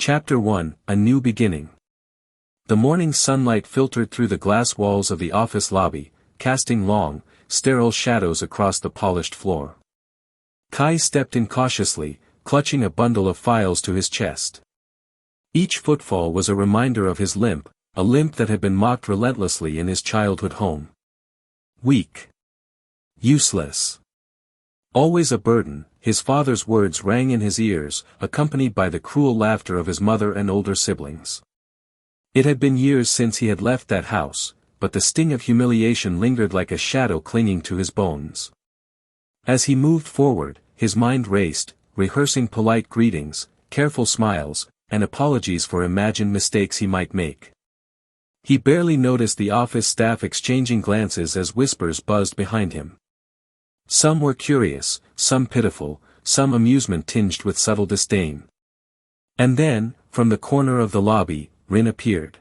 Chapter 1, A New Beginning. The morning sunlight filtered through the glass walls of the office lobby, casting long, sterile shadows across the polished floor. Kai stepped in cautiously, clutching a bundle of files to his chest. Each footfall was a reminder of his limp, a limp that had been mocked relentlessly in his childhood home. Weak. Useless. Always a burden, his father's words rang in his ears, accompanied by the cruel laughter of his mother and older siblings. It had been years since he had left that house, but the sting of humiliation lingered like a shadow clinging to his bones. As he moved forward, his mind raced, rehearsing polite greetings, careful smiles, and apologies for imagined mistakes he might make. He barely noticed the office staff exchanging glances as whispers buzzed behind him. Some were curious, some pitiful, some amusement tinged with subtle disdain. And then, from the corner of the lobby, Rin appeared.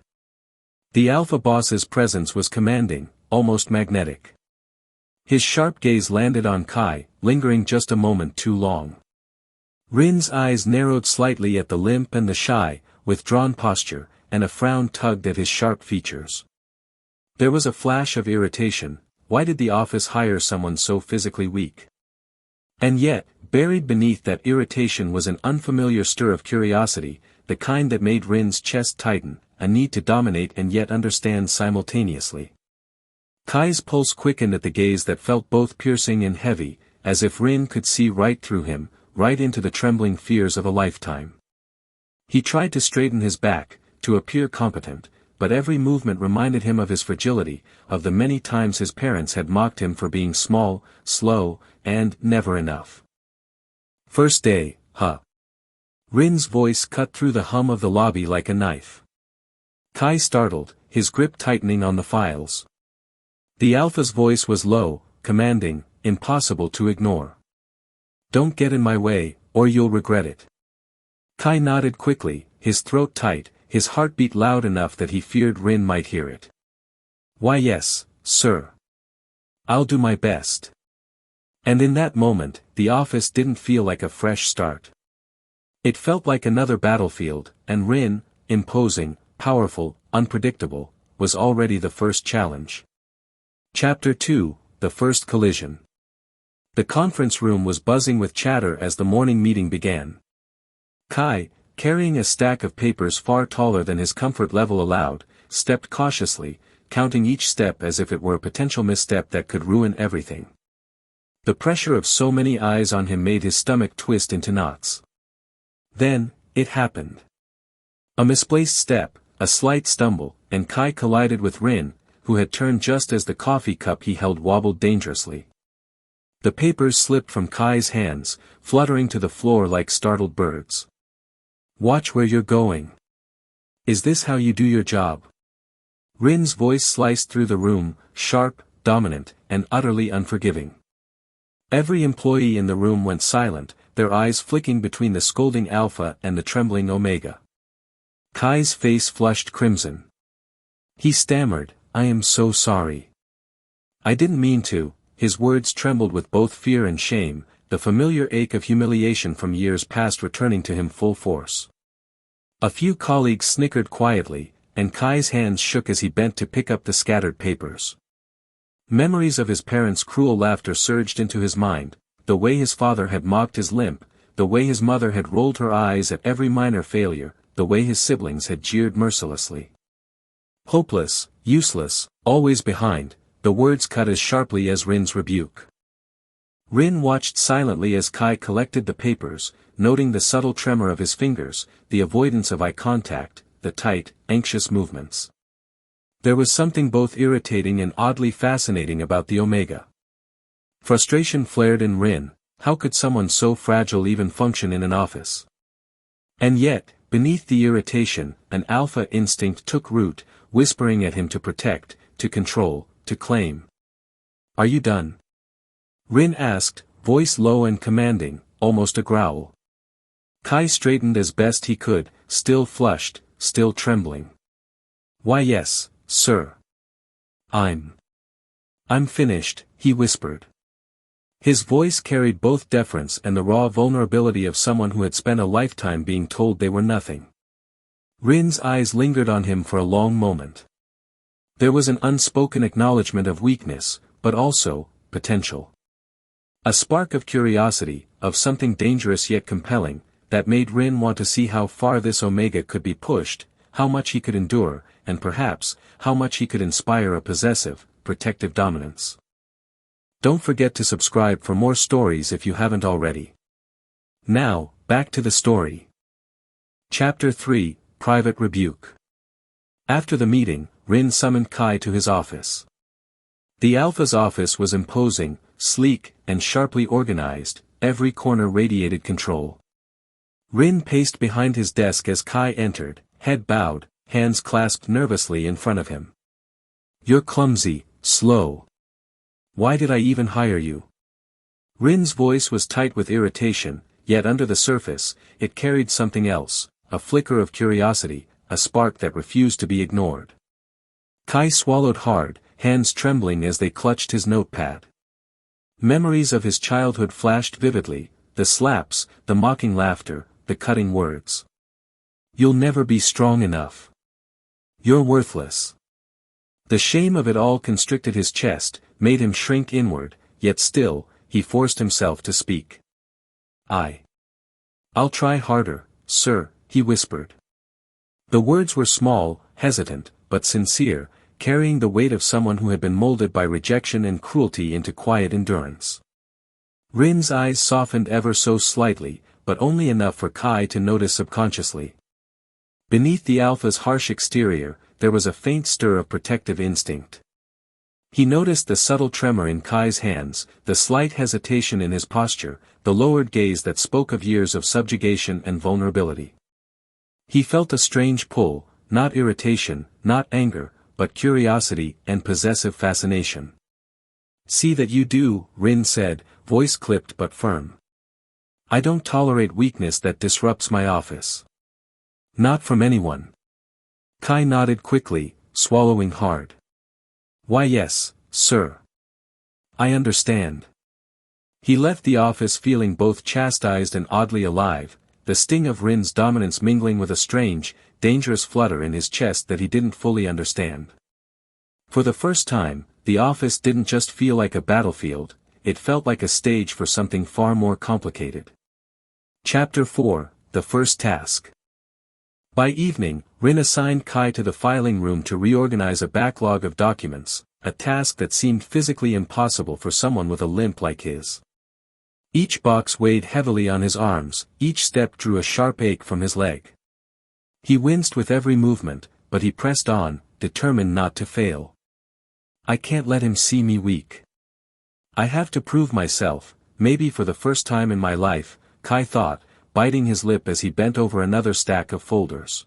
The Alpha boss's presence was commanding, almost magnetic. His sharp gaze landed on Kai, lingering just a moment too long. Rin's eyes narrowed slightly at the limp and the shy, withdrawn posture, and a frown tugged at his sharp features. There was a flash of irritation. Why did the office hire someone so physically weak? And yet, buried beneath that irritation was an unfamiliar stir of curiosity, the kind that made Rin's chest tighten, a need to dominate and yet understand simultaneously. Kai's pulse quickened at the gaze that felt both piercing and heavy, as if Rin could see right through him, right into the trembling fears of a lifetime. He tried to straighten his back, to appear competent, but every movement reminded him of his fragility, of the many times his parents had mocked him for being small, slow, and never enough. First day, huh? Rin's voice cut through the hum of the lobby like a knife. Kai startled, his grip tightening on the files. The Alpha's voice was low, commanding, impossible to ignore. Don't get in my way, or you'll regret it. Kai nodded quickly, his throat tight, his heartbeat loud enough that he feared Rin might hear it. Why yes, sir. I'll do my best. And in that moment, the office didn't feel like a fresh start. It felt like another battlefield, and Rin, imposing, powerful, unpredictable, was already the first challenge. Chapter 2, The First Collision. The conference room was buzzing with chatter as the morning meeting began. Kai, carrying a stack of papers far taller than his comfort level allowed, stepped cautiously, counting each step as if it were a potential misstep that could ruin everything. The pressure of so many eyes on him made his stomach twist into knots. Then, it happened. A misplaced step, a slight stumble, and Kai collided with Rin, who had turned just as the coffee cup he held wobbled dangerously. The papers slipped from Kai's hands, fluttering to the floor like startled birds. Watch where you're going. Is this how you do your job? Rin's voice sliced through the room, sharp, dominant, and utterly unforgiving. Every employee in the room went silent, their eyes flicking between the scolding Alpha and the trembling Omega. Kai's face flushed crimson. He stammered, I am so sorry. I didn't mean to. His words trembled with both fear and shame, the familiar ache of humiliation from years past returning to him full force. A few colleagues snickered quietly, and Kai's hands shook as he bent to pick up the scattered papers. Memories of his parents' cruel laughter surged into his mind, the way his father had mocked his limp, the way his mother had rolled her eyes at every minor failure, the way his siblings had jeered mercilessly. Hopeless, useless, always behind, the words cut as sharply as Rin's rebuke. Rin watched silently as Kai collected the papers, noting the subtle tremor of his fingers, the avoidance of eye contact, the tight, anxious movements. There was something both irritating and oddly fascinating about the Omega. Frustration flared in Rin. How could someone so fragile even function in an office? And yet, beneath the irritation, an Alpha instinct took root, whispering at him to protect, to control, to claim. Are you done? Rin asked, voice low and commanding, almost a growl. Kai straightened as best he could, still flushed, still trembling. Why yes, sir. I'm finished, he whispered. His voice carried both deference and the raw vulnerability of someone who had spent a lifetime being told they were nothing. Rin's eyes lingered on him for a long moment. There was an unspoken acknowledgement of weakness, but also, potential. A spark of curiosity, of something dangerous yet compelling, that made Rin want to see how far this Omega could be pushed, how much he could endure, and perhaps, how much he could inspire a possessive, protective dominance. Don't forget to subscribe for more stories if you haven't already. Now, back to the story. Chapter 3, Private Rebuke. After the meeting, Rin summoned Kai to his office. The Alpha's office was imposing, sleek, and sharply organized, every corner radiated control. Rin paced behind his desk as Kai entered, head bowed, hands clasped nervously in front of him. "You're clumsy, slow. Why did I even hire you?" Rin's voice was tight with irritation, yet under the surface, it carried something else, a flicker of curiosity, a spark that refused to be ignored. Kai swallowed hard, hands trembling as they clutched his notepad. Memories of his childhood flashed vividly, the slaps, the mocking laughter, the cutting words. "You'll never be strong enough. You're worthless." The shame of it all constricted his chest, made him shrink inward, yet still, he forced himself to speak. "I'll try harder, sir," he whispered. The words were small, hesitant, but sincere, carrying the weight of someone who had been molded by rejection and cruelty into quiet endurance. Rin's eyes softened ever so slightly, but only enough for Kai to notice subconsciously. Beneath the Alpha's harsh exterior, there was a faint stir of protective instinct. He noticed the subtle tremor in Kai's hands, the slight hesitation in his posture, the lowered gaze that spoke of years of subjugation and vulnerability. He felt a strange pull, not irritation, not anger, but curiosity and possessive fascination. "See that you do," Rin said, voice clipped but firm. "I don't tolerate weakness that disrupts my office. Not from anyone." Kai nodded quickly, swallowing hard. "Why yes, sir. I understand." He left the office feeling both chastised and oddly alive, the sting of Rin's dominance mingling with a strange, dangerous flutter in his chest that he didn't fully understand. For the first time, the office didn't just feel like a battlefield, it felt like a stage for something far more complicated. Chapter 4, The First Task. By evening, Rin assigned Kai to the filing room to reorganize a backlog of documents, a task that seemed physically impossible for someone with a limp like his. Each box weighed heavily on his arms, each step drew a sharp ache from his leg. He winced with every movement, but he pressed on, determined not to fail. "I can't let him see me weak. I have to prove myself, maybe for the first time in my life," Kai thought, biting his lip as he bent over another stack of folders.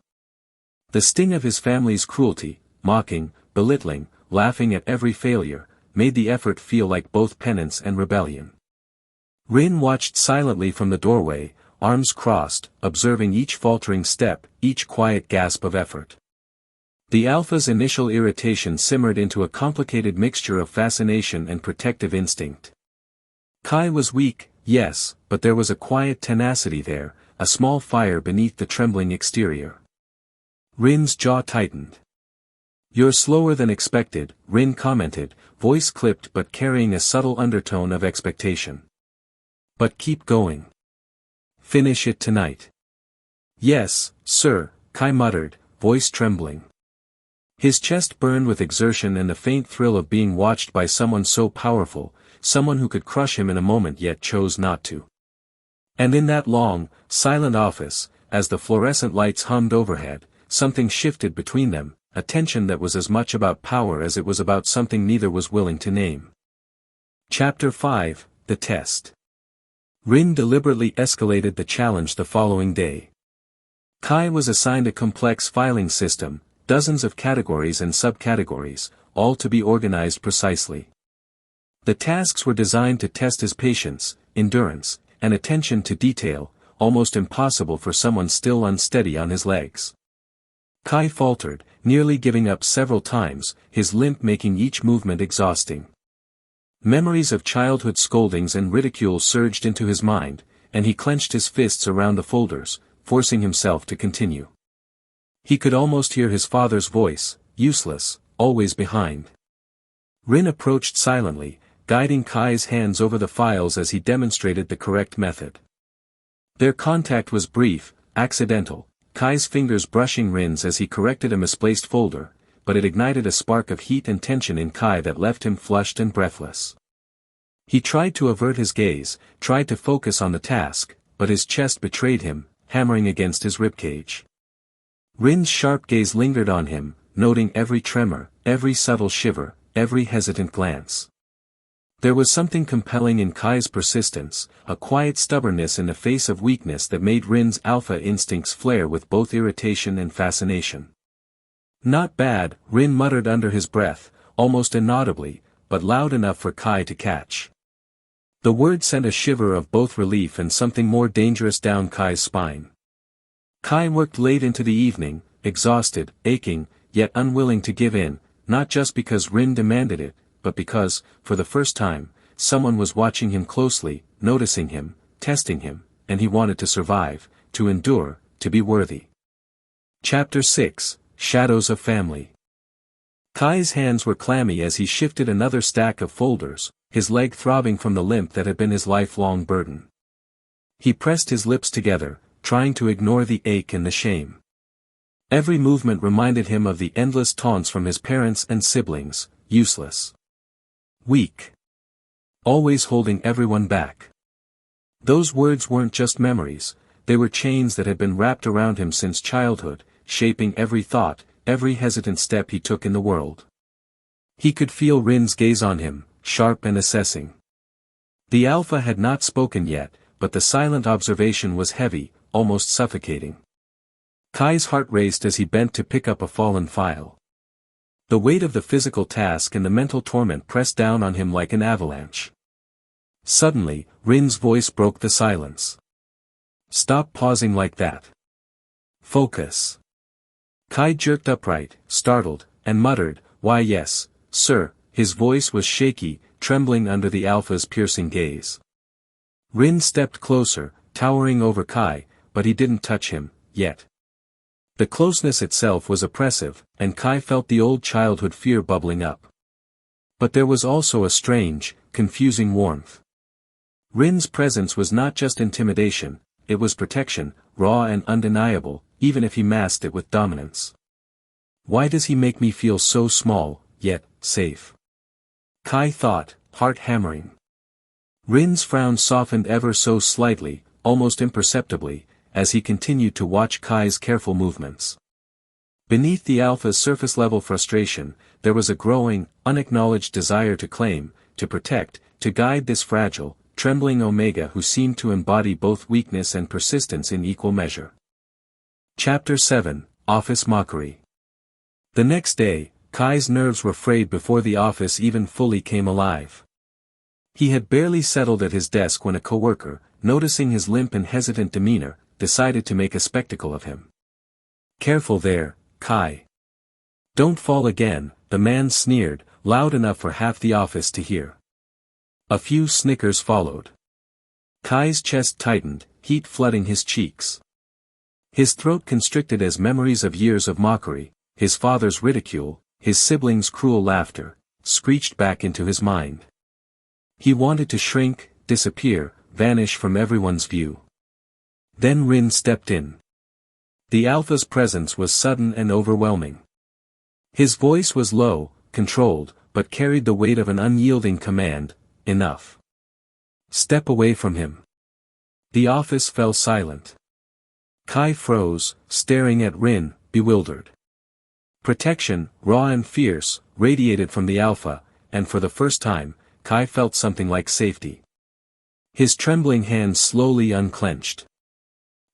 The sting of his family's cruelty, mocking, belittling, laughing at every failure, made the effort feel like both penance and rebellion. Rin watched silently from the doorway, arms crossed, observing each faltering step, each quiet gasp of effort. The Alpha's initial irritation simmered into a complicated mixture of fascination and protective instinct. Kai was weak, yes, but there was a quiet tenacity there, a small fire beneath the trembling exterior. Rin's jaw tightened. "You're slower than expected," Rin commented, voice clipped but carrying a subtle undertone of expectation. "But keep going. Finish it tonight." "Yes, sir," Kai muttered, voice trembling. His chest burned with exertion and the faint thrill of being watched by someone so powerful, someone who could crush him in a moment yet chose not to. And in that long, silent office, as the fluorescent lights hummed overhead, something shifted between them, a tension that was as much about power as it was about something neither was willing to name. Chapter 5, The Test. Rin deliberately escalated the challenge the following day. Kai was assigned a complex filing system, dozens of categories and subcategories, all to be organized precisely. The tasks were designed to test his patience, endurance, and attention to detail, almost impossible for someone still unsteady on his legs. Kai faltered, nearly giving up several times, his limp making each movement exhausting. Memories of childhood scoldings and ridicule surged into his mind, and he clenched his fists around the folders, forcing himself to continue. He could almost hear his father's voice, useless, always behind. Rin approached silently, guiding Kai's hands over the files as he demonstrated the correct method. Their contact was brief, accidental, Kai's fingers brushing Rin's as he corrected a misplaced folder, but it ignited a spark of heat and tension in Kai that left him flushed and breathless. He tried to avert his gaze, tried to focus on the task, but his chest betrayed him, hammering against his ribcage. Rin's sharp gaze lingered on him, noting every tremor, every subtle shiver, every hesitant glance. There was something compelling in Kai's persistence, a quiet stubbornness in the face of weakness that made Rin's alpha instincts flare with both irritation and fascination. "Not bad," Rin muttered under his breath, almost inaudibly, but loud enough for Kai to catch. The word sent a shiver of both relief and something more dangerous down Kai's spine. Kai worked late into the evening, exhausted, aching, yet unwilling to give in, not just because Rin demanded it, but because, for the first time, someone was watching him closely, noticing him, testing him, and he wanted to survive, to endure, to be worthy. Chapter 6, Shadows of Family. Kai's hands were clammy as he shifted another stack of folders, his leg throbbing from the limp that had been his lifelong burden. He pressed his lips together, trying to ignore the ache and the shame. Every movement reminded him of the endless taunts from his parents and siblings, useless. Weak. Always holding everyone back. Those words weren't just memories, they were chains that had been wrapped around him since childhood, shaping every thought, every hesitant step he took in the world. He could feel Rin's gaze on him, sharp and assessing. The Alpha had not spoken yet, but the silent observation was heavy, almost suffocating. Kai's heart raced as he bent to pick up a fallen file. The weight of the physical task and the mental torment pressed down on him like an avalanche. Suddenly, Rin's voice broke the silence. "Stop pausing like that. Focus." Kai jerked upright, startled, and muttered, "Why yes, sir." His voice was shaky, trembling under the Alpha's piercing gaze. Rin stepped closer, towering over Kai, but he didn't touch him, yet. The closeness itself was oppressive, and Kai felt the old childhood fear bubbling up. But there was also a strange, confusing warmth. Rin's presence was not just intimidation, it was protection, raw and undeniable, even if he masked it with dominance. "Why does he make me feel so small, yet safe?" Kai thought, heart hammering. Rin's frown softened ever so slightly, almost imperceptibly, as he continued to watch Kai's careful movements. Beneath the Alpha's surface-level frustration, there was a growing, unacknowledged desire to claim, to protect, to guide this fragile, trembling Omega who seemed to embody both weakness and persistence in equal measure. Chapter 7, Office Mockery. The next day, Kai's nerves were frayed before the office even fully came alive. He had barely settled at his desk when a coworker, noticing his limp and hesitant demeanor, decided to make a spectacle of him. "Careful there, Kai. Don't fall again," the man sneered, loud enough for half the office to hear. A few snickers followed. Kai's chest tightened, heat flooding his cheeks. His throat constricted as memories of years of mockery, his father's ridicule, his siblings' cruel laughter, screeched back into his mind. He wanted to shrink, disappear, vanish from everyone's view. Then Rin stepped in. The Alpha's presence was sudden and overwhelming. His voice was low, controlled, but carried the weight of an unyielding command, "Enough. Step away from him." The office fell silent. Kai froze, staring at Rin, bewildered. Protection, raw and fierce, radiated from the Alpha, and for the first time, Kai felt something like safety. His trembling hands slowly unclenched.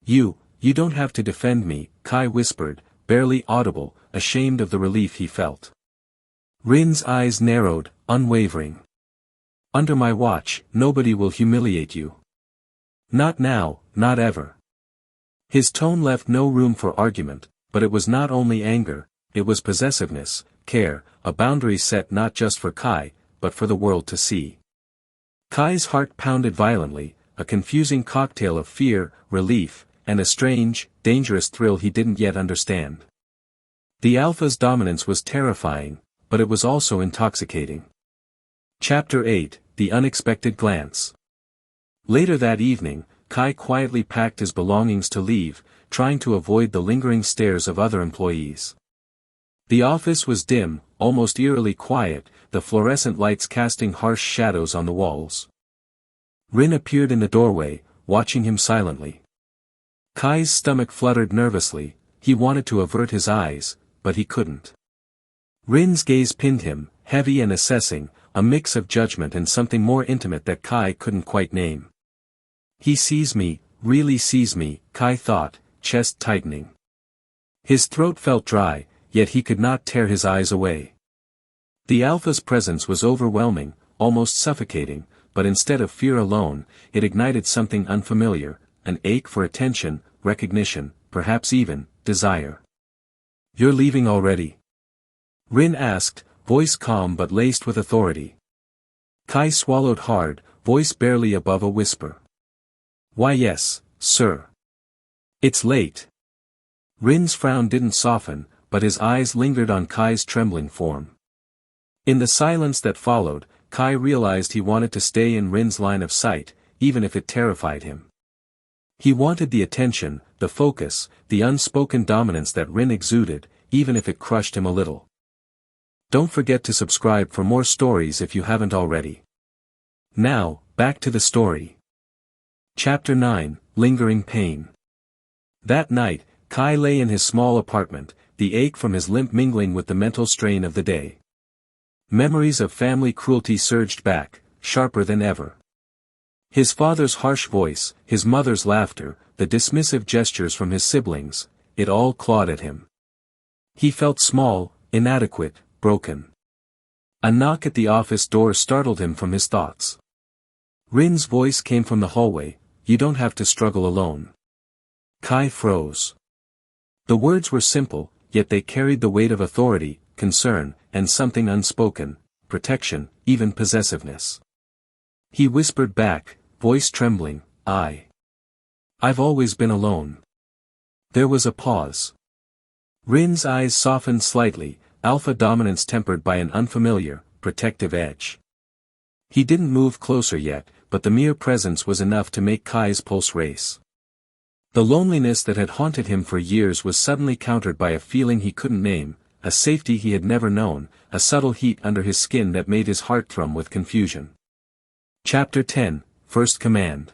You don't have to defend me," Kai whispered, barely audible, ashamed of the relief he felt. Rin's eyes narrowed, unwavering. "Under my watch, nobody will humiliate you. Not now, not ever." His tone left no room for argument, but it was not only anger, it was possessiveness, care, a boundary set not just for Kai, but for the world to see. Kai's heart pounded violently, a confusing cocktail of fear, relief, and a strange, dangerous thrill he didn't yet understand. The Alpha's dominance was terrifying, but it was also intoxicating. Chapter 8, The Unexpected Glance. Later that evening, Kai quietly packed his belongings to leave, trying to avoid the lingering stares of other employees. The office was dim, almost eerily quiet, the fluorescent lights casting harsh shadows on the walls. Rin appeared in the doorway, watching him silently. Kai's stomach fluttered nervously, he wanted to avert his eyes, but he couldn't. Rin's gaze pinned him, heavy and assessing, a mix of judgment and something more intimate that Kai couldn't quite name. He sees me, really sees me, Kai thought, chest tightening. His throat felt dry, yet he could not tear his eyes away. The Alpha's presence was overwhelming, almost suffocating, but instead of fear alone, it ignited something unfamiliar, an ache for attention, recognition, perhaps even, desire. "You're leaving already?" Rin asked, voice calm but laced with authority. Kai swallowed hard, voice barely above a whisper. "Why yes, sir. It's late." Rin's frown didn't soften, but his eyes lingered on Kai's trembling form. In the silence that followed, Kai realized he wanted to stay in Rin's line of sight, even if it terrified him. He wanted the attention, the focus, the unspoken dominance that Rin exuded, even if it crushed him a little. Don't forget to subscribe for more stories if you haven't already. Now, back to the story. Chapter 9, Lingering Pain. That night, Kai lay in his small apartment, the ache from his limp mingling with the mental strain of the day. Memories of family cruelty surged back, sharper than ever. His father's harsh voice, his mother's laughter, the dismissive gestures from his siblings, it all clawed at him. He felt small, inadequate, broken. A knock at the office door startled him from his thoughts. Rin's voice came from the hallway, "You don't have to struggle alone." Kai froze. The words were simple, yet they carried the weight of authority, concern, and something unspoken, protection, even possessiveness. He whispered back, voice trembling, I've always been alone." There was a pause. Rin's eyes softened slightly, alpha dominance tempered by an unfamiliar, protective edge. He didn't move closer yet, but the mere presence was enough to make Kai's pulse race. The loneliness that had haunted him for years was suddenly countered by a feeling he couldn't name, a safety he had never known, a subtle heat under his skin that made his heart thrum with confusion. Chapter 10, First Command.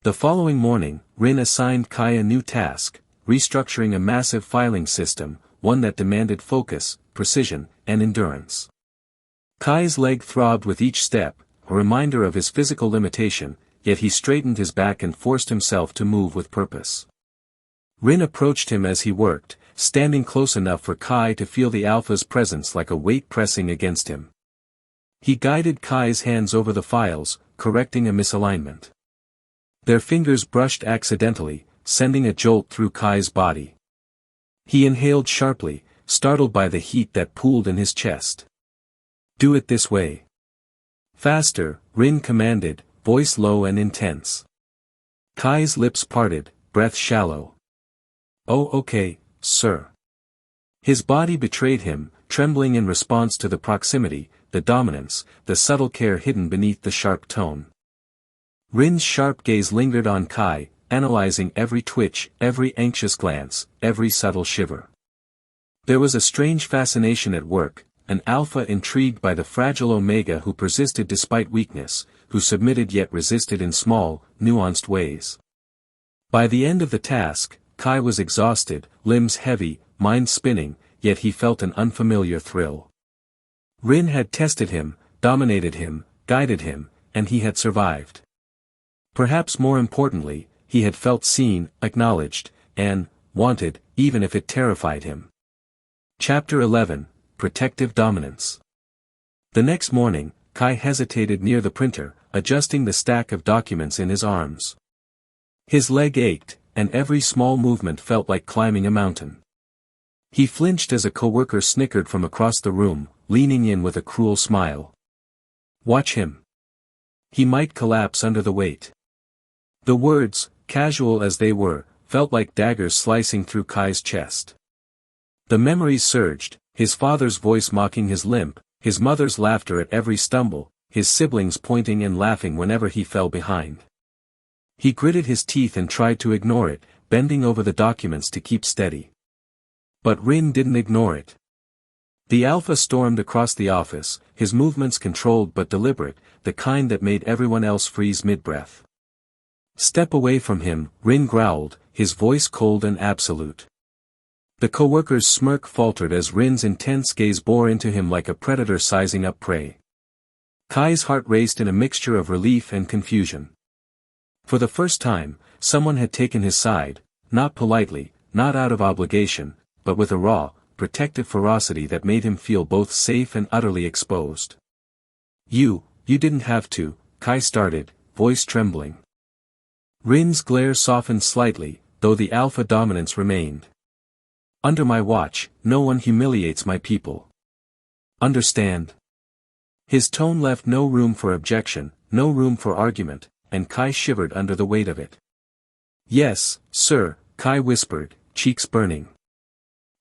The following morning, Rin assigned Kai a new task, restructuring a massive filing system, one that demanded focus, precision, and endurance. Kai's leg throbbed with each step, a reminder of his physical limitation, yet he straightened his back and forced himself to move with purpose. Rin approached him as he worked, standing close enough for Kai to feel the Alpha's presence like a weight pressing against him. He guided Kai's hands over the files, correcting a misalignment. Their fingers brushed accidentally, sending a jolt through Kai's body. He inhaled sharply, startled by the heat that pooled in his chest. "Do it this way." "Faster," Rin commanded, voice low and intense. Kai's lips parted, breath shallow. "Oh okay, sir." His body betrayed him, trembling in response to the proximity, the dominance, the subtle care hidden beneath the sharp tone. Rin's sharp gaze lingered on Kai, analyzing every twitch, every anxious glance, every subtle shiver. There was a strange fascination at work, an alpha intrigued by the fragile omega who persisted despite weakness, who submitted yet resisted in small, nuanced ways. By the end of the task, Kai was exhausted, limbs heavy, mind spinning, yet he felt an unfamiliar thrill. Rin had tested him, dominated him, guided him, and he had survived. Perhaps more importantly, he had felt seen, acknowledged, and wanted, even if it terrified him. Chapter 11, Protective Dominance. The next morning, Kai hesitated near the printer, adjusting the stack of documents in his arms. His leg ached, and every small movement felt like climbing a mountain. He flinched as a coworker snickered from across the room, leaning in with a cruel smile. "Watch him. He might collapse under the weight." The words, casual as they were, felt like daggers slicing through Kai's chest. The memories surged, his father's voice mocking his limp, his mother's laughter at every stumble, his siblings pointing and laughing whenever he fell behind. He gritted his teeth and tried to ignore it, bending over the documents to keep steady. But Rin didn't ignore it. The Alpha stormed across the office, his movements controlled but deliberate, the kind that made everyone else freeze mid-breath. "Step away from him," Rin growled, his voice cold and absolute. The co-worker's smirk faltered as Rin's intense gaze bore into him like a predator sizing up prey. Kai's heart raced in a mixture of relief and confusion. For the first time, someone had taken his side, not politely, not out of obligation, but with a raw, protective ferocity that made him feel both safe and utterly exposed. You didn't have to," Kai started, voice trembling. Rin's glare softened slightly, though the Alpha dominance remained. "Under my watch, no one humiliates my people. Understand?" His tone left no room for objection, no room for argument, and Kai shivered under the weight of it. "Yes, sir," Kai whispered, cheeks burning.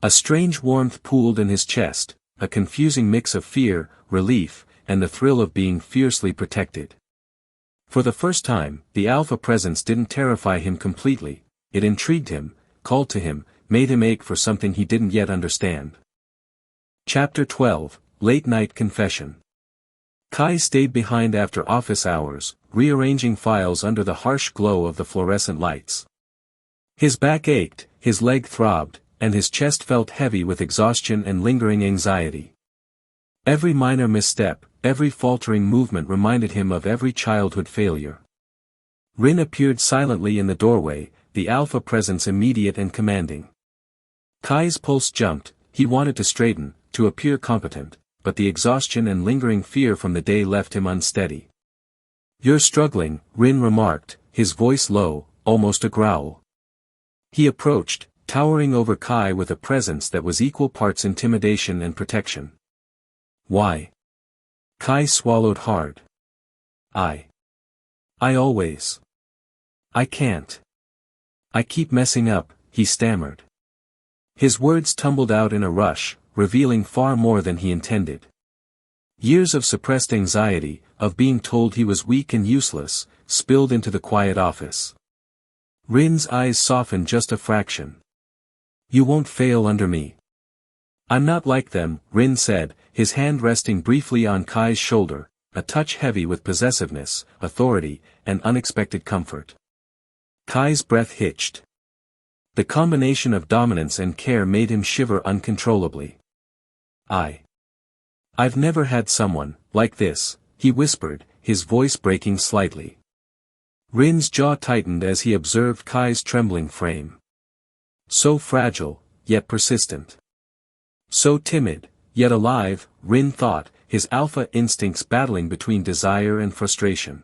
A strange warmth pooled in his chest, a confusing mix of fear, relief, and the thrill of being fiercely protected. For the first time, the Alpha presence didn't terrify him completely, it intrigued him, called to him, made him ache for something he didn't yet understand. Chapter 12, Late Night Confession. Kai stayed behind after office hours, rearranging files under the harsh glow of the fluorescent lights. His back ached, his leg throbbed, and his chest felt heavy with exhaustion and lingering anxiety. Every minor misstep, every faltering movement reminded him of every childhood failure. Rin appeared silently in the doorway, the Alpha presence immediate and commanding. Kai's pulse jumped, he wanted to straighten, to appear competent, but the exhaustion and lingering fear from the day left him unsteady. "You're struggling," Rin remarked, his voice low, almost a growl. He approached, towering over Kai with a presence that was equal parts intimidation and protection. "Why?" Kai swallowed hard. I always. I can't. I keep messing up," he stammered. His words tumbled out in a rush, revealing far more than he intended. Years of suppressed anxiety, of being told he was weak and useless, spilled into the quiet office. Rin's eyes softened just a fraction. "You won't fail under me." "I'm not like them," Rin said, his hand resting briefly on Kai's shoulder, a touch heavy with possessiveness, authority, and unexpected comfort. Kai's breath hitched. The combination of dominance and care made him shiver uncontrollably. I've never had someone like this," he whispered, his voice breaking slightly. Rin's jaw tightened as he observed Kai's trembling frame. So fragile, yet persistent. So timid, yet alive, Rin thought, his Alpha instincts battling between desire and frustration.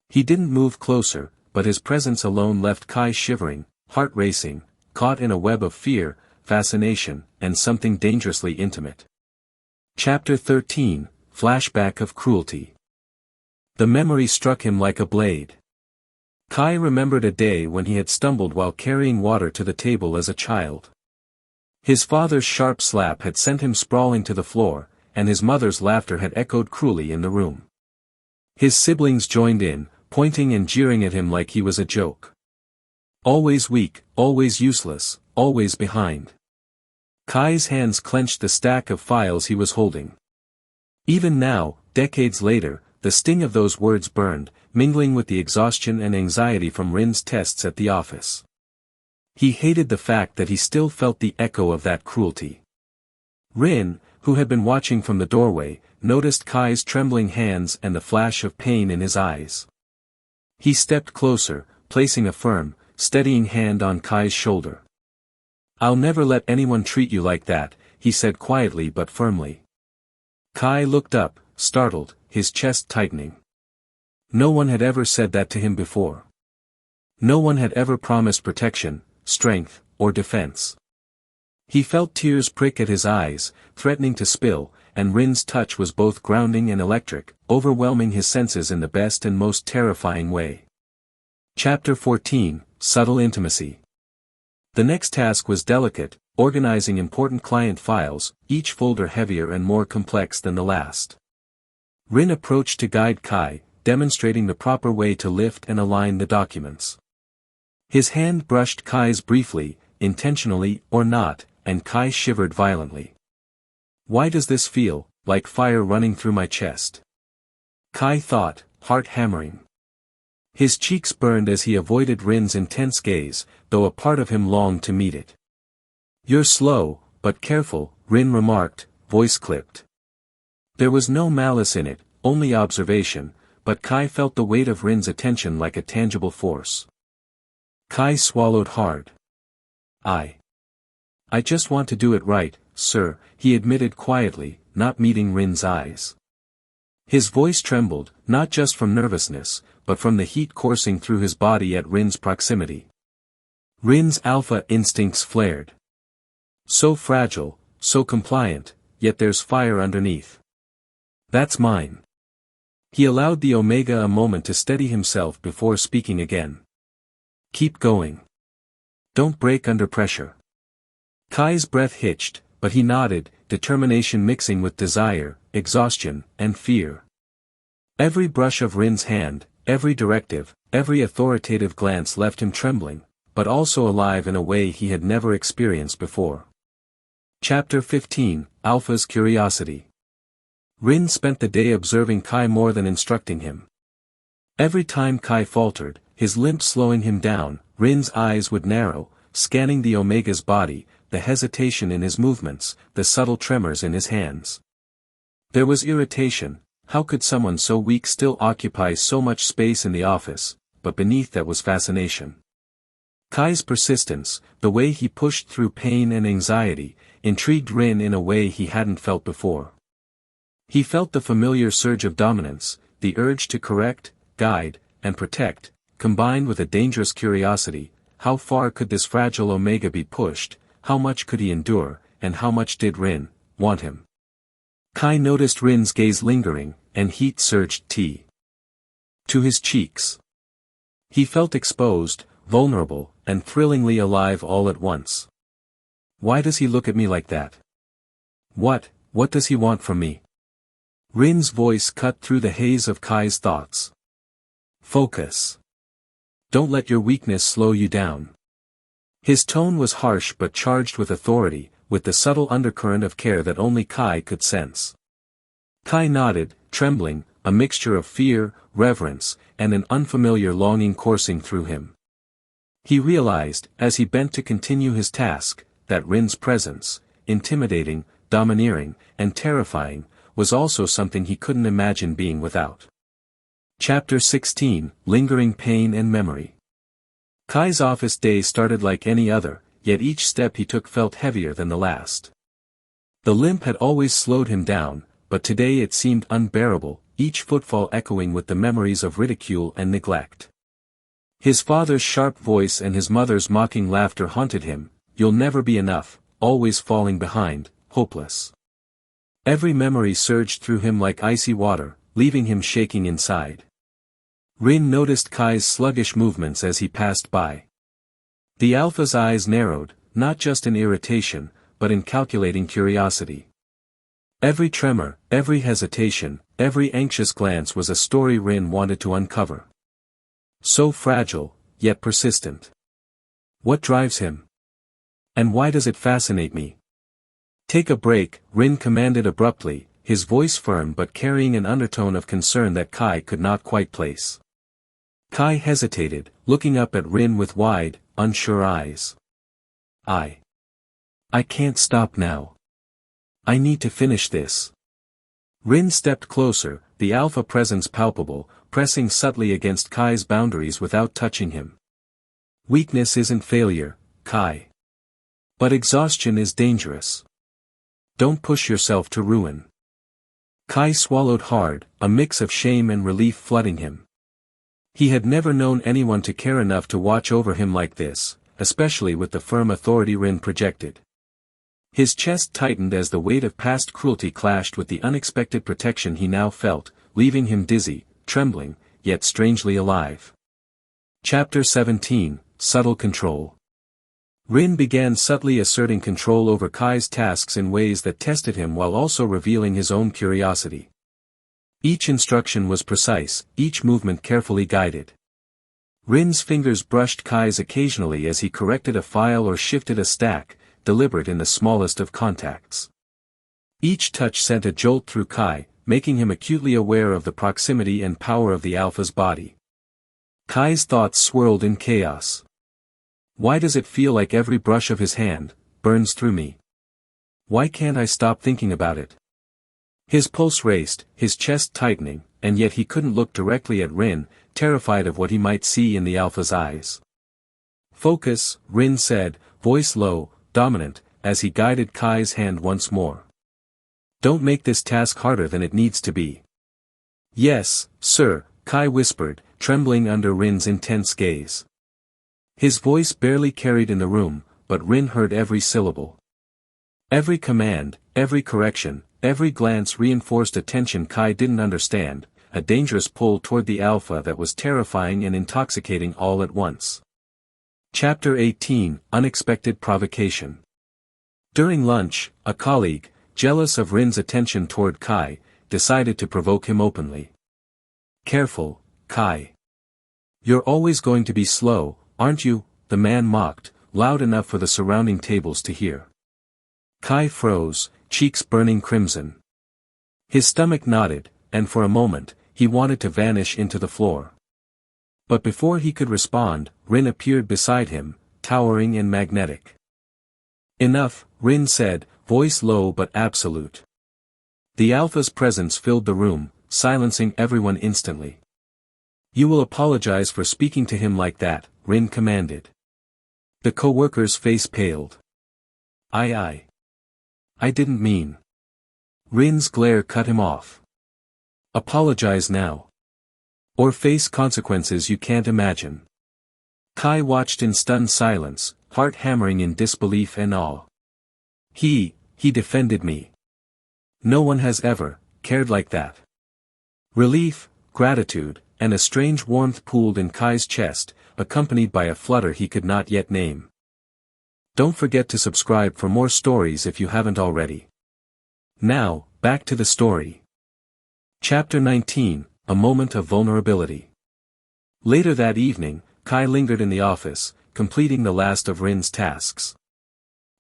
He didn't move closer, but his presence alone left Kai shivering, heart racing, caught in a web of fear, fascination, and something dangerously intimate. Chapter 13, Flashback of Cruelty. The memory struck him like a blade. Kai remembered a day when he had stumbled while carrying water to the table as a child. His father's sharp slap had sent him sprawling to the floor, and his mother's laughter had echoed cruelly in the room. His siblings joined in, pointing and jeering at him like he was a joke. Always weak, always useless, always behind. Kai's hands clenched the stack of files he was holding. Even now, decades later, the sting of those words burned, mingling with the exhaustion and anxiety from Rin's tests at the office. He hated the fact that he still felt the echo of that cruelty. Rin, who had been watching from the doorway, noticed Kai's trembling hands and the flash of pain in his eyes. He stepped closer, placing a firm, steadying hand on Kai's shoulder. "I'll never let anyone treat you like that," he said quietly but firmly. Kai looked up, startled, his chest tightening. No one had ever said that to him before. No one had ever promised protection, strength, or defense. He felt tears prick at his eyes, threatening to spill, and Rin's touch was both grounding and electric, overwhelming his senses in the best and most terrifying way. Chapter 14, Subtle Intimacy. The next task was delicate, organizing important client files, each folder heavier and more complex than the last. Rin approached to guide Kai, demonstrating the proper way to lift and align the documents. His hand brushed Kai's briefly, intentionally or not, and Kai shivered violently. Why does this feel like fire running through my chest? Kai thought, heart hammering. His cheeks burned as he avoided Rin's intense gaze, though a part of him longed to meet it. You're slow, but careful, Rin remarked, voice clipped. There was no malice in it, only observation, but Kai felt the weight of Rin's attention like a tangible force. Kai swallowed hard. I just want to do it right, sir, he admitted quietly, not meeting Rin's eyes. His voice trembled, not just from nervousness, but from the heat coursing through his body at Rin's proximity. Rin's alpha instincts flared. So fragile, so compliant, yet there's fire underneath. That's mine. He allowed the Omega a moment to steady himself before speaking again. Keep going. Don't break under pressure. Kai's breath hitched, but he nodded, determination mixing with desire, exhaustion, and fear. Every brush of Rin's hand, every directive, every authoritative glance left him trembling, but also alive in a way he had never experienced before. Chapter 15, Alpha's Curiosity. Rin spent the day observing Kai more than instructing him. Every time Kai faltered, his limp slowing him down, Rin's eyes would narrow, scanning the Omega's body, the hesitation in his movements, the subtle tremors in his hands. There was irritation. How could someone so weak still occupy so much space in the office, but beneath that was fascination. Kai's persistence, the way he pushed through pain and anxiety, intrigued Rin in a way he hadn't felt before. He felt the familiar surge of dominance, the urge to correct, guide, and protect, combined with a dangerous curiosity. How far could this fragile Omega be pushed, how much could he endure, and how much did Rin want him? Kai noticed Rin's gaze lingering, and heat surged to his cheeks. He felt exposed, vulnerable, and thrillingly alive all at once. Why does he look at me like that? What does he want from me? Rin's voice cut through the haze of Kai's thoughts. Focus. Don't let your weakness slow you down. His tone was harsh but charged with authority, with the subtle undercurrent of care that only Kai could sense. Kai nodded, trembling, a mixture of fear, reverence, and an unfamiliar longing coursing through him. He realized, as he bent to continue his task, that Rin's presence, intimidating, domineering, and terrifying, was also something he couldn't imagine being without. Chapter 16, Lingering Pain and Memory. Kai's office day started like any other, yet each step he took felt heavier than the last. The limp had always slowed him down, but today it seemed unbearable, each footfall echoing with the memories of ridicule and neglect. His father's sharp voice and his mother's mocking laughter haunted him. You'll never be enough, always falling behind, hopeless. Every memory surged through him like icy water, leaving him shaking inside. Rin noticed Kai's sluggish movements as he passed by. The Alpha's eyes narrowed, not just in irritation, but in calculating curiosity. Every tremor, every hesitation, every anxious glance was a story Rin wanted to uncover. So fragile, yet persistent. What drives him? And why does it fascinate me? Take a break, Rin commanded abruptly, his voice firm but carrying an undertone of concern that Kai could not quite place. Kai hesitated, looking up at Rin with wide, unsure eyes. I can't stop now. I need to finish this. Rin stepped closer, the Alpha presence palpable, pressing subtly against Kai's boundaries without touching him. Weakness isn't failure, Kai. But exhaustion is dangerous. Don't push yourself to ruin. Kai swallowed hard, a mix of shame and relief flooding him. He had never known anyone to care enough to watch over him like this, especially with the firm authority Rin projected. His chest tightened as the weight of past cruelty clashed with the unexpected protection he now felt, leaving him dizzy, trembling, yet strangely alive. Chapter 17, Subtle Control. Rin began subtly asserting control over Kai's tasks in ways that tested him while also revealing his own curiosity. Each instruction was precise, each movement carefully guided. Rin's fingers brushed Kai's occasionally as he corrected a file or shifted a stack, deliberate in the smallest of contacts. Each touch sent a jolt through Kai, making him acutely aware of the proximity and power of the Alpha's body. Kai's thoughts swirled in chaos. Why does it feel like every brush of his hand burns through me? Why can't I stop thinking about it? His pulse raced, his chest tightening, and yet he couldn't look directly at Rin, terrified of what he might see in the Alpha's eyes. Focus, Rin said, voice low, dominant, as he guided Kai's hand once more. Don't make this task harder than it needs to be. Yes, sir, Kai whispered, trembling under Rin's intense gaze. His voice barely carried in the room, but Rin heard every syllable. Every command, every correction, every glance reinforced a tension Kai didn't understand, a dangerous pull toward the Alpha that was terrifying and intoxicating all at once. Chapter 18, Unexpected Provocation. During lunch, a colleague, jealous of Rin's attention toward Kai, decided to provoke him openly. Careful, Kai. You're always going to be slow, aren't you? The man mocked, loud enough for the surrounding tables to hear. Kai froze, cheeks burning crimson. His stomach knotted, and for a moment, he wanted to vanish into the floor. But before he could respond, Rin appeared beside him, towering and magnetic. Enough, Rin said, voice low but absolute. The Alpha's presence filled the room, silencing everyone instantly. You will apologize for speaking to him like that, Rin commanded. The co-worker's face paled. I didn't mean. Rin's glare cut him off. Apologize now. Or face consequences you can't imagine. Kai watched in stunned silence, heart hammering in disbelief and awe. He defended me. No one has ever cared like that. Relief, gratitude, and a strange warmth pooled in Kai's chest, accompanied by a flutter he could not yet name. Don't forget to subscribe for more stories if you haven't already. Now, back to the story. Chapter 19, A Moment of Vulnerability. Later that evening, Kai lingered in the office, completing the last of Rin's tasks.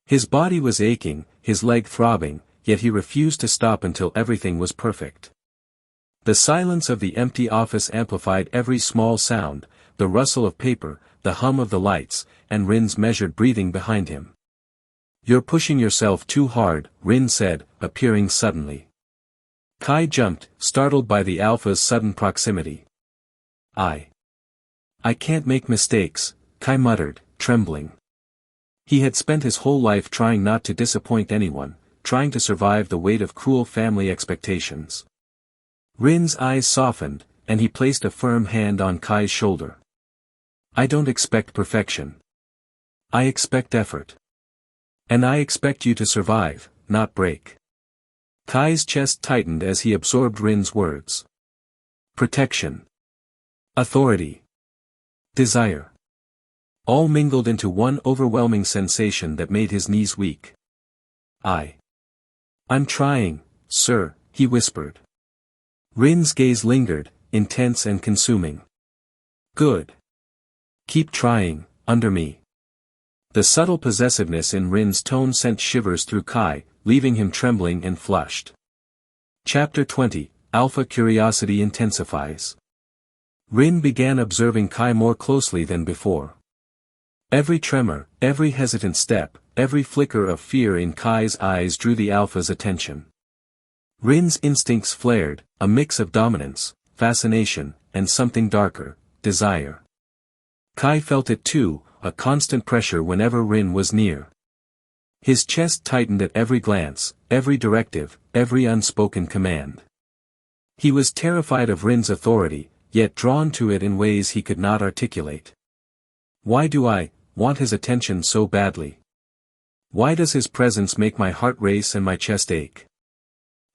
His body was aching, his leg throbbing, yet he refused to stop until everything was perfect. The silence of the empty office amplified every small sound, the rustle of paper, the hum of the lights, and Rin's measured breathing behind him. You're pushing yourself too hard, Rin said, appearing suddenly. Kai jumped, startled by the Alpha's sudden proximity. I can't make mistakes, Kai muttered, trembling. He had spent his whole life trying not to disappoint anyone, trying to survive the weight of cruel family expectations. Rin's eyes softened, and he placed a firm hand on Kai's shoulder. I don't expect perfection. I expect effort. And I expect you to survive, not break. Kai's chest tightened as he absorbed Rin's words. Protection. Authority. Desire. All mingled into one overwhelming sensation that made his knees weak. I'm trying, sir, he whispered. Rin's gaze lingered, intense and consuming. Good. Keep trying, under me. The subtle possessiveness in Rin's tone sent shivers through Kai, leaving him trembling and flushed. Chapter 20, Alpha Curiosity Intensifies. Rin began observing Kai more closely than before. Every tremor, every hesitant step, every flicker of fear in Kai's eyes drew the Alpha's attention. Rin's instincts flared, a mix of dominance, fascination, and something darker, desire. Kai felt it too, a constant pressure whenever Rin was near. His chest tightened at every glance, every directive, every unspoken command. He was terrified of Rin's authority, yet drawn to it in ways he could not articulate. Why do I want his attention so badly? Why does his presence make my heart race and my chest ache?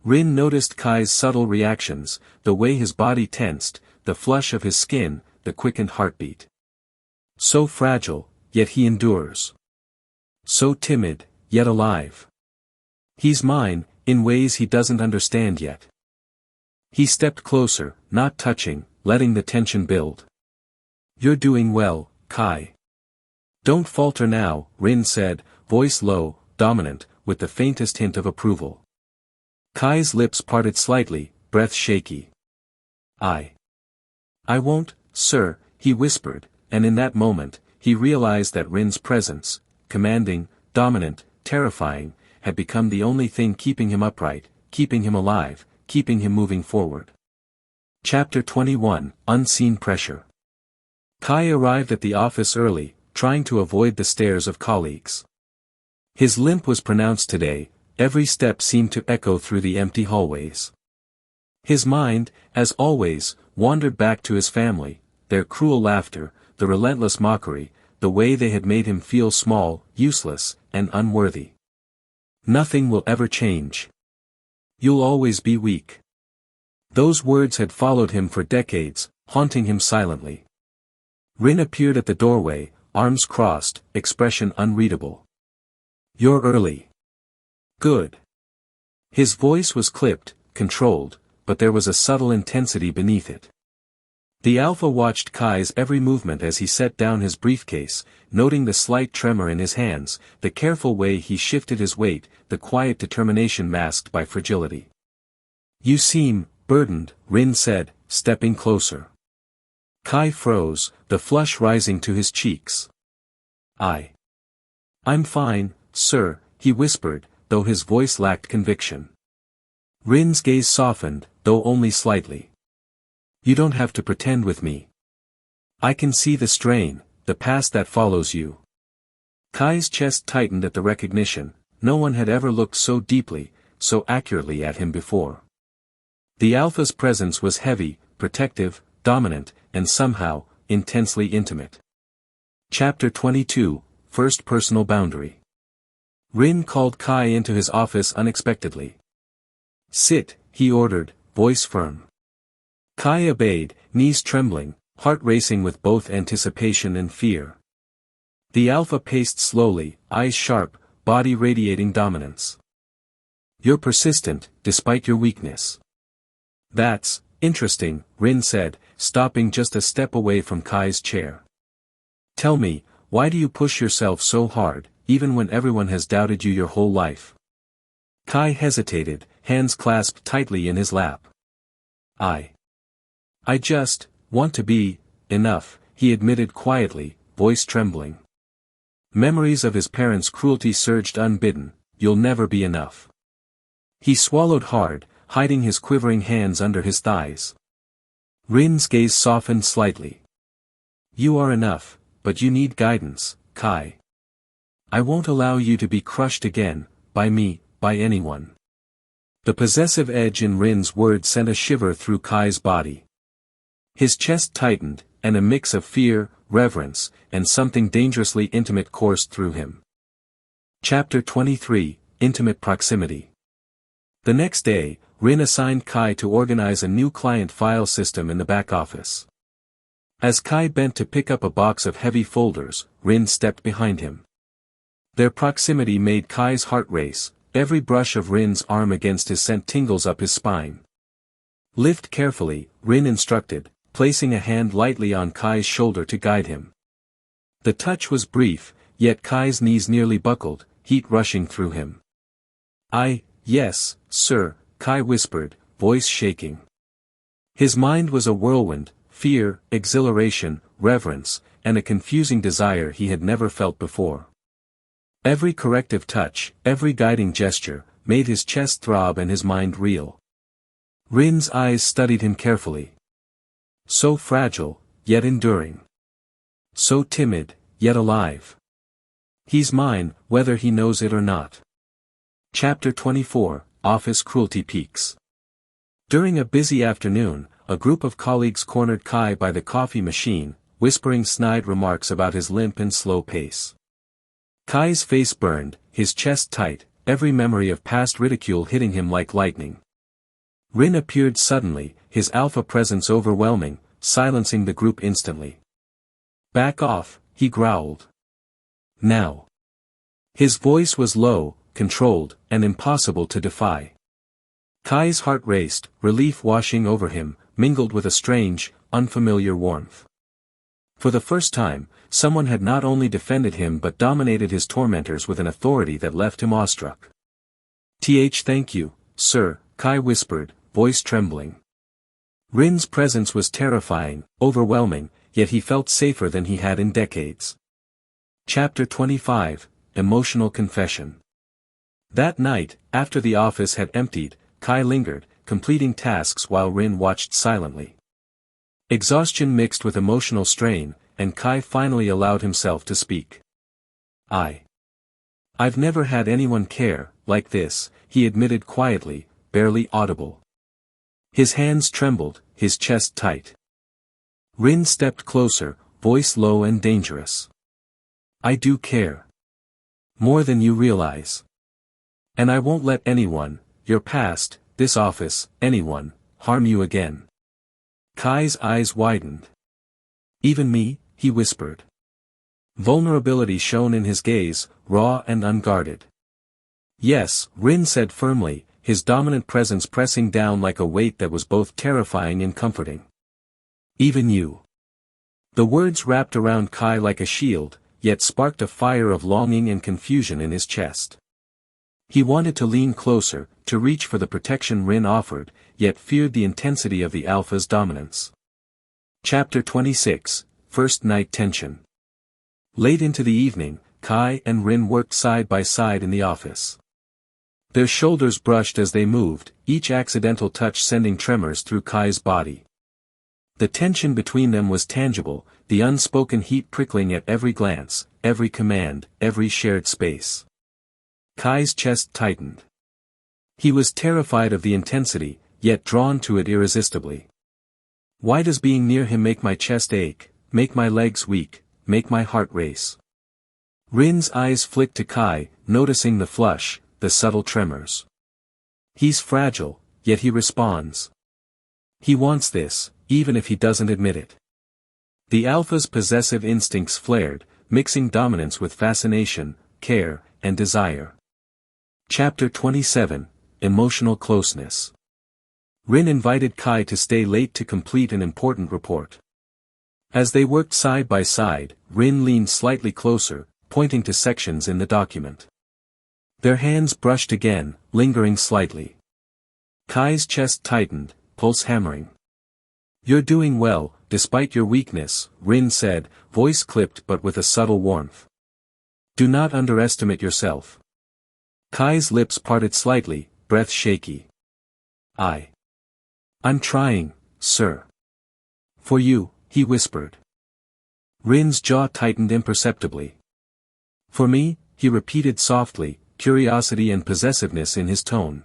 Rin noticed Kai's subtle reactions, the way his body tensed, the flush of his skin, the quickened heartbeat. So fragile, yet he endures. so timid, yet alive. He's mine, in ways he doesn't understand yet. He stepped closer, not touching, letting the tension build. You're doing well, Kai. Don't falter now, Rin said, voice low, dominant, with the faintest hint of approval. Kai's lips parted slightly, breath shaky. I won't, sir, he whispered, and in that moment, he realized that Rin's presence, commanding, dominant, terrifying, had become the only thing keeping him upright, keeping him alive, keeping him moving forward. Chapter 21, Unseen Pressure. Kai arrived at the office early, trying to avoid the stares of colleagues. His limp was pronounced today, every step seemed to echo through the empty hallways. His mind, as always, wandered back to his family, their cruel laughter, the relentless mockery, the way they had made him feel small, useless, and unworthy. Nothing will ever change. You'll always be weak. Those words had followed him for decades, haunting him silently. Rin appeared at the doorway, arms crossed, expression unreadable. You're early. Good. His voice was clipped, controlled, but there was a subtle intensity beneath it. The Alpha watched Kai's every movement as he set down his briefcase, noting the slight tremor in his hands, the careful way he shifted his weight, the quiet determination masked by fragility. You seem burdened, Rin said, stepping closer. Kai froze, the flush rising to his cheeks. I'm fine, sir, he whispered, though his voice lacked conviction. Rin's gaze softened, though only slightly. You don't have to pretend with me. I can see the strain, the past that follows you. Kai's chest tightened at the recognition, no one had ever looked so deeply, so accurately at him before. The Alpha's presence was heavy, protective, dominant, and somehow, intensely intimate. Chapter 22, First Personal Boundary. Rin called Kai into his office unexpectedly. Sit, he ordered, voice firm. Kai obeyed, knees trembling, heart racing with both anticipation and fear. The Alpha paced slowly, eyes sharp, body radiating dominance. You're persistent, despite your weakness. That's interesting, Rin said, stopping just a step away from Kai's chair. Tell me, why do you push yourself so hard, even when everyone has doubted you your whole life? Kai hesitated, hands clasped tightly in his lap. I just want to be enough, he admitted quietly, voice trembling. Memories of his parents' cruelty surged unbidden, you'll never be enough. He swallowed hard, hiding his quivering hands under his thighs. Rin's gaze softened slightly. You are enough, but you need guidance, Kai. I won't allow you to be crushed again, by me, by anyone. The possessive edge in Rin's words sent a shiver through Kai's body. His chest tightened, and a mix of fear, reverence, and something dangerously intimate coursed through him. Chapter 23, Intimate Proximity. The next day, Rin assigned Kai to organize a new client file system in the back office. As Kai bent to pick up a box of heavy folders, Rin stepped behind him. Their proximity made Kai's heart race, every brush of Rin's arm against his sent tingles up his spine. Lift carefully, Rin instructed, placing a hand lightly on Kai's shoulder to guide him. The touch was brief, yet Kai's knees nearly buckled, heat rushing through him. Yes, sir, Kai whispered, voice shaking. His mind was a whirlwind, fear, exhilaration, reverence, and a confusing desire he had never felt before. Every corrective touch, every guiding gesture, made his chest throb and his mind reel. Rin's eyes studied him carefully. So fragile, yet enduring. So timid, yet alive. He's mine, whether he knows it or not. Chapter 24, Office Cruelty Peaks. During a busy afternoon, a group of colleagues cornered Kai by the coffee machine, whispering snide remarks about his limp and slow pace. Kai's face burned, his chest tight, every memory of past ridicule hitting him like lightning. Rin appeared suddenly, his Alpha presence overwhelming, silencing the group instantly. Back off, he growled. Now. His voice was low, controlled, and impossible to defy. Kai's heart raced, relief washing over him, mingled with a strange, unfamiliar warmth. For the first time, someone had not only defended him but dominated his tormentors with an authority that left him awestruck. Thank you, sir, Kai whispered, voice trembling. Rin's presence was terrifying, overwhelming, yet he felt safer than he had in decades. Chapter 25, Emotional Confession. That night, after the office had emptied, Kai lingered, completing tasks while Rin watched silently. Exhaustion mixed with emotional strain, and Kai finally allowed himself to speak. I've never had anyone care, like this, he admitted quietly, barely audible. His hands trembled, his chest tight. Rin stepped closer, voice low and dangerous. I do care. More than you realize. And I won't let anyone, your past, this office, anyone, harm you again. Kai's eyes widened. Even me, he whispered. Vulnerability shone in his gaze, raw and unguarded. Yes, Rin said firmly, his dominant presence pressing down like a weight that was both terrifying and comforting. Even you. The words wrapped around Kai like a shield, yet sparked a fire of longing and confusion in his chest. He wanted to lean closer, to reach for the protection Rin offered, yet feared the intensity of the Alpha's dominance. Chapter 26, First Night Tension. Late into the evening, Kai and Rin worked side by side in the office. Their shoulders brushed as they moved, each accidental touch sending tremors through Kai's body. The tension between them was tangible, the unspoken heat prickling at every glance, every command, every shared space. Kai's chest tightened. He was terrified of the intensity, yet drawn to it irresistibly. Why does being near him make my chest ache, make my legs weak, make my heart race? Rin's eyes flicked to Kai, noticing the flush, the subtle tremors. He's fragile, yet he responds. He wants this, even if he doesn't admit it. The Alpha's possessive instincts flared, mixing dominance with fascination, care, and desire. Chapter 27, Emotional Closeness. Rin invited Kai to stay late to complete an important report. As they worked side by side, Rin leaned slightly closer, pointing to sections in the document. Their hands brushed again, lingering slightly. Kai's chest tightened, pulse hammering. You're doing well, despite your weakness, Rin said, voice clipped but with a subtle warmth. Do not underestimate yourself. Kai's lips parted slightly, breath shaky. I'm trying, sir. For you, he whispered. Rin's jaw tightened imperceptibly. For me, he repeated softly, curiosity and possessiveness in his tone.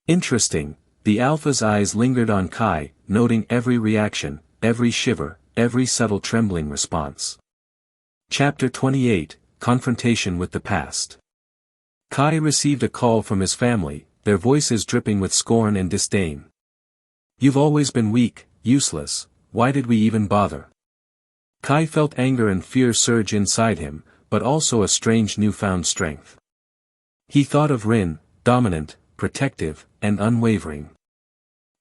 Interesting, the Alpha's eyes lingered on Kai, noting every reaction, every shiver, every subtle trembling response. Chapter 28, Confrontation with the Past. Kai received a call from his family, their voices dripping with scorn and disdain. You've always been weak, useless, why did we even bother? Kai felt anger and fear surge inside him, but also a strange newfound strength. He thought of Rin, dominant, protective, and unwavering.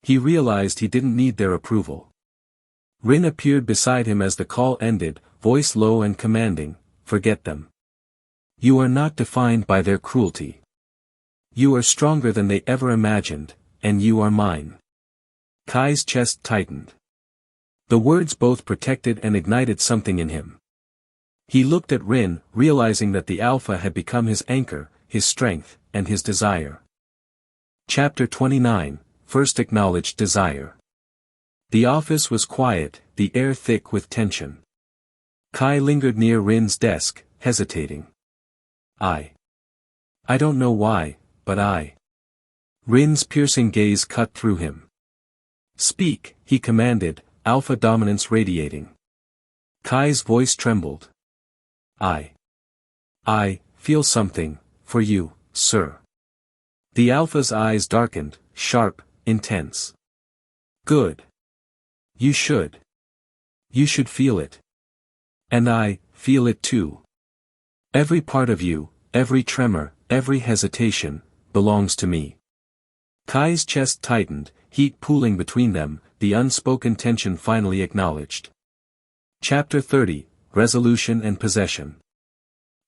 He realized he didn't need their approval. Rin appeared beside him as the call ended, voice low and commanding, forget them. You are not defined by their cruelty. You are stronger than they ever imagined, and you are mine. Kai's chest tightened. The words both protected and ignited something in him. He looked at Rin, realizing that the Alpha had become his anchor, his strength, and his desire. Chapter 29, First Acknowledged Desire. The office was quiet, the air thick with tension. Kai lingered near Rin's desk, hesitating. I don't know why, but Rin's piercing gaze cut through him. Speak, he commanded, Alpha dominance radiating. Kai's voice trembled. I feel something, for you, sir. The Alpha's eyes darkened, sharp, intense. Good. You should. You should feel it. And I feel it too. Every part of you, every tremor, every hesitation, belongs to me. Kai's chest tightened, heat pooling between them, the unspoken tension finally acknowledged. Chapter 30, Resolution and Possession.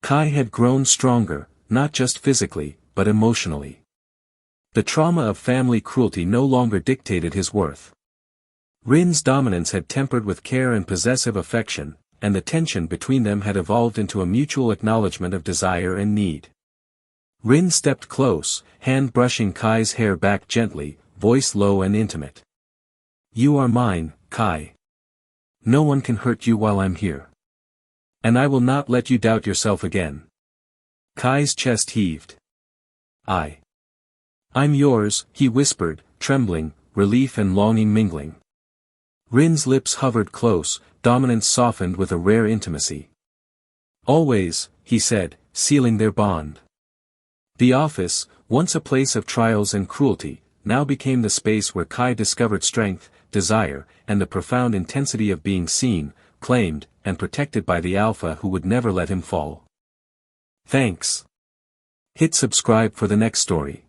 Kai had grown stronger, not just physically, but emotionally. The trauma of family cruelty no longer dictated his worth. Rin's dominance had tempered with care and possessive affection, and the tension between them had evolved into a mutual acknowledgement of desire and need. Rin stepped close, hand brushing Kai's hair back gently, voice low and intimate. "You are mine, Kai. No one can hurt you while I'm here. And I will not let you doubt yourself again." Kai's chest heaved. I'm yours," he whispered, trembling, relief and longing mingling. Rin's lips hovered close, dominance softened with a rare intimacy. "Always," he said, sealing their bond. The office, once a place of trials and cruelty, now became the space where Kai discovered strength, desire, and the profound intensity of being seen, claimed, and protected by the Alpha who would never let him fall. Thanks. Hit subscribe for the next story.